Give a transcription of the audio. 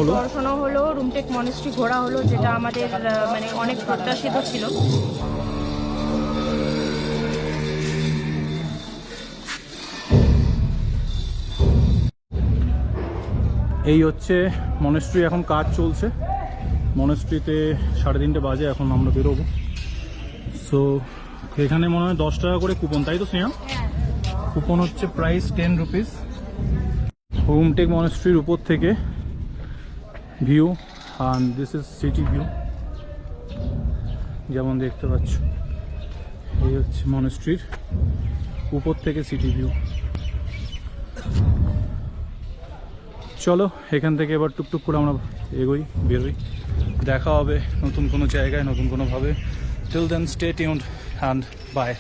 হলো, দর্শনও হলো, রুমটেক মনেস্ট্রি ঘোরা হলো, যেটা আমাদের মানে অনেক প্রত্যাশিত ছিল। এই হচ্ছে মনেস্ট্রি। এখন কাজ চলছে মনেস্ট্রিতে, 3:30 বাজে, এখন আমরা বেরোবো। সো এখানে মনে হয় 10 টাকা করে কুপন, তাই তো স্নেহা? কুপন হচ্ছে প্রাইস 10 রুপিস। রুমটেক মনেস্ট্রির উপর থেকে view, and this is city view, যেমন দেখতে পাচ্ছ। এই হচ্ছে মনেস্ট্রির উপর থেকে সিটি ভিউ। চলো এখান থেকে এবার টুকটুক করে আমরা এগোই, বেরোই। দেখা হবে নতুন কোনো জায়গায়, নতুন কোনোভাবে। Till then stay tuned and by.